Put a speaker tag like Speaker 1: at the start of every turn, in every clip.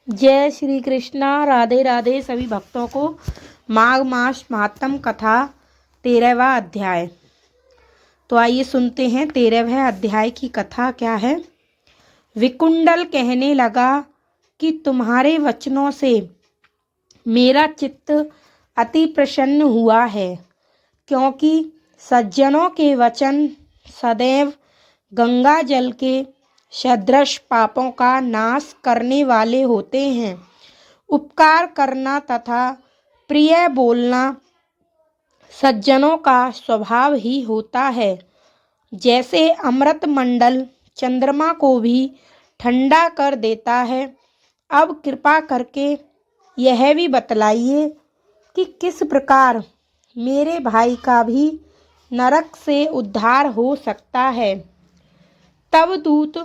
Speaker 1: जय श्री कृष्णा। राधे राधे सभी भक्तों को। माघ मास महात्म कथा 13वां अध्याय। तो आइए सुनते हैं 13वें अध्याय की कथा क्या है। विकुंडल कहने लगा कि तुम्हारे वचनों से मेरा चित्त अति प्रसन्न हुआ है, क्योंकि सज्जनों के वचन सदैव गंगा जल के सदृश पापों का नाश करने वाले होते हैं। उपकार करना तथा प्रिय बोलना सज्जनों का स्वभाव ही होता है। जैसे अमृत मंडल चंद्रमा को भी ठंडा कर देता है, अब कृपा करके यह भी बतलाइए कि किस प्रकार मेरे भाई का भी नरक से उद्धार हो सकता है। तब दूत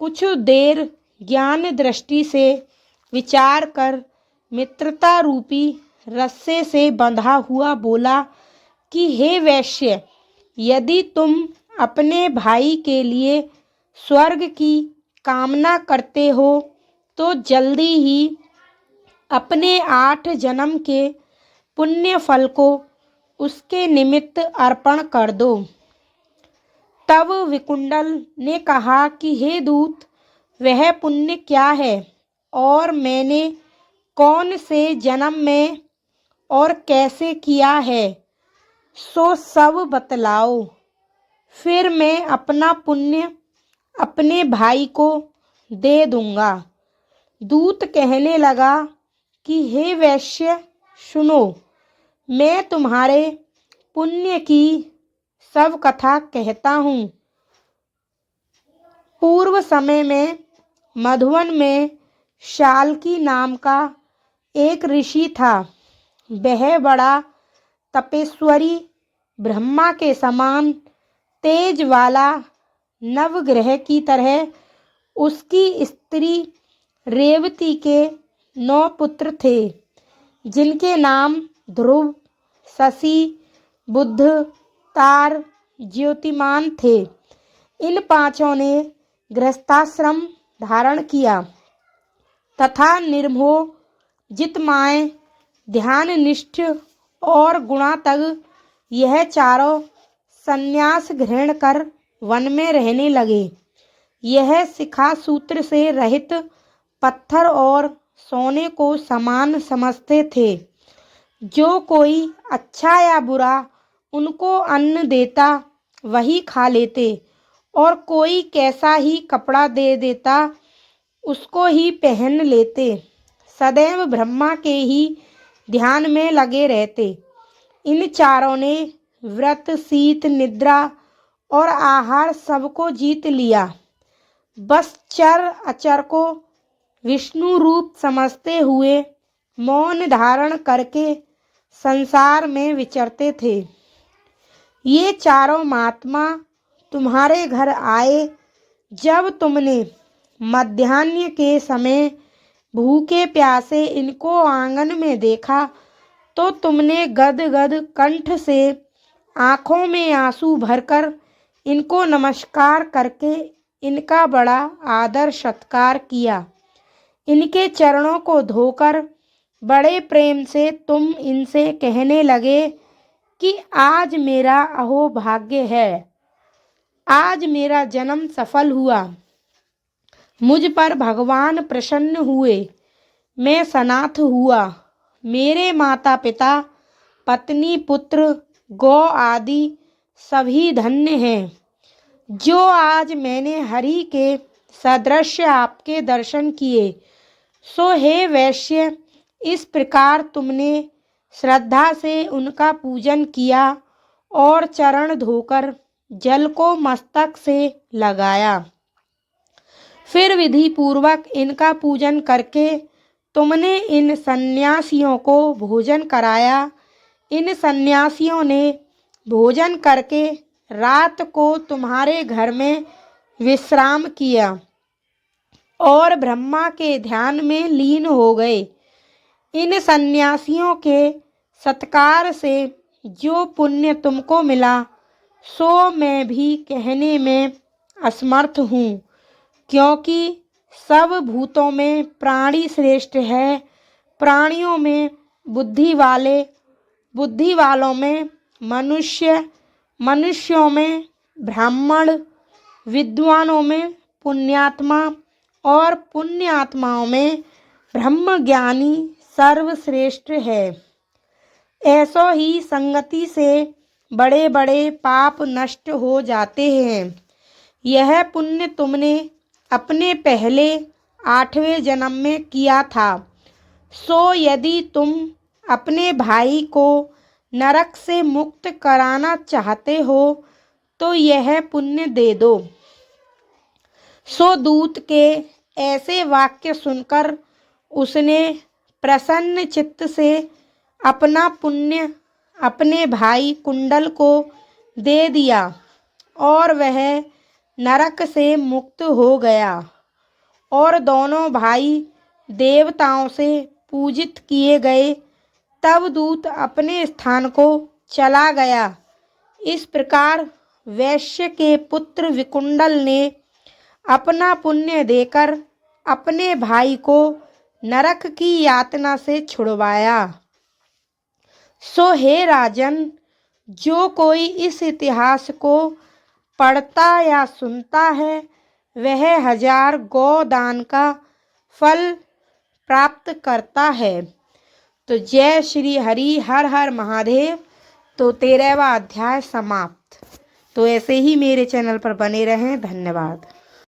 Speaker 1: कुछ देर ज्ञान दृष्टि से विचार कर मित्रता रूपी रस्से से बंधा हुआ बोला कि हे वैश्य, यदि तुम अपने भाई के लिए स्वर्ग की कामना करते हो तो जल्दी ही अपने 8 जन्म के पुण्य फल को उसके निमित्त अर्पण कर दो। तब विकुंडल ने कहा कि हे दूत, वह पुण्य क्या है और मैंने कौन से जन्म में और कैसे किया है, सो सब बतलाओ, फिर मैं अपना पुण्य अपने भाई को दे दूंगा। दूत कहने लगा कि हे वैश्य सुनो, मैं तुम्हारे पुण्य की सब कथा कहता हूँ। पूर्व समय में मधुवन में शाल्की नाम का एक ऋषि था। वह बड़ा तपेश्वरी, ब्रह्मा के समान तेज वाला नवग्रह की तरह उसकी स्त्री रेवती के 9 पुत्र थे, जिनके नाम ध्रुव, शशि, बुध, तार, ज्योतिमान थे। इन 5 ने गृहस्थाश्रम धारण किया तथा निर्मोह, जितमाय, ध्याननिष्ठ और गुणातग यह चारों संन्यास ग्रहण कर वन में रहने लगे। यह शिखा सूत्र से रहित पत्थर और सोने को समान समझते थे। जो कोई अच्छा या बुरा उनको अन्न देता वही खा लेते, और कोई कैसा ही कपड़ा दे देता उसको ही पहन लेते। सदैव ब्रह्मा के ही ध्यान में लगे रहते। इन चारों ने व्रत, शीत, निद्रा और आहार सबको जीत लिया। बस चर अचर को विष्णु रूप समझते हुए मौन धारण करके संसार में विचरते थे। ये चारों महात्मा तुम्हारे घर आए। जब तुमने मध्याह्न के समय भूखे प्यासे इनको आंगन में देखा तो तुमने गदगद कंठ से आंखों में आंसू भरकर इनको नमस्कार करके इनका बड़ा आदर सत्कार किया। इनके चरणों को धोकर बड़े प्रेम से तुम इनसे कहने लगे कि आज मेरा अहोभाग्य है, आज मेरा जन्म सफल हुआ, मुझ पर भगवान प्रसन्न हुए, मैं सनाथ हुआ, मेरे माता पिता, पत्नी, पुत्र, गौ आदि सभी धन्य हैं। जो आज मैंने हरि के सदृश आपके दर्शन किए, सो हे वैश्य, इस प्रकार तुमने श्रद्धा से उनका पूजन किया और चरण धोकर जल को मस्तक से लगाया। फिर विधि पूर्वक इनका पूजन करके तुमने इन सन्यासियों को भोजन कराया। इन सन्यासियों ने भोजन करके रात को तुम्हारे घर में विश्राम किया और ब्रह्मा के ध्यान में लीन हो गए। इन सन्यासियों के सत्कार से जो पुण्य तुमको मिला, सो मैं भी कहने में असमर्थ हूँ, क्योंकि सब भूतों में प्राणी श्रेष्ठ है। प्राणियों में बुद्धि वालों में मनुष्य, मनुष्यों में ब्राह्मण, विद्वानों में पुण्यात्मा और पुण्यात्माओं में ब्रह्मज्ञानी सर्वश्रेष्ठ है। ऐसो ही संगति से बड़े बड़े पाप नष्ट हो जाते हैं। यह पुण्य तुमने अपने पहले 8वें जन्म में किया था। सो यदि तुम अपने भाई को नरक से मुक्त कराना चाहते हो तो यह पुण्य दे दो। सो दूत के ऐसे वाक्य सुनकर उसने प्रसन्न चित्त से अपना पुण्य अपने भाई कुंडल को दे दिया और वह नरक से मुक्त हो गया और दोनों भाई देवताओं से पूजित किए गए। तब दूत अपने स्थान को चला गया। इस प्रकार वैश्य के पुत्र विकुंडल ने अपना पुण्य देकर अपने भाई को नरक की यातना से छुड़वाया। सो हे राजन, जो कोई इस इतिहास को पढ़ता या सुनता है वह 1000 गौ दान का फल प्राप्त करता है। तो जय श्री हरि, हर हर महादेव। तो 13वां अध्याय समाप्त। तो ऐसे ही मेरे चैनल पर बने रहें। धन्यवाद।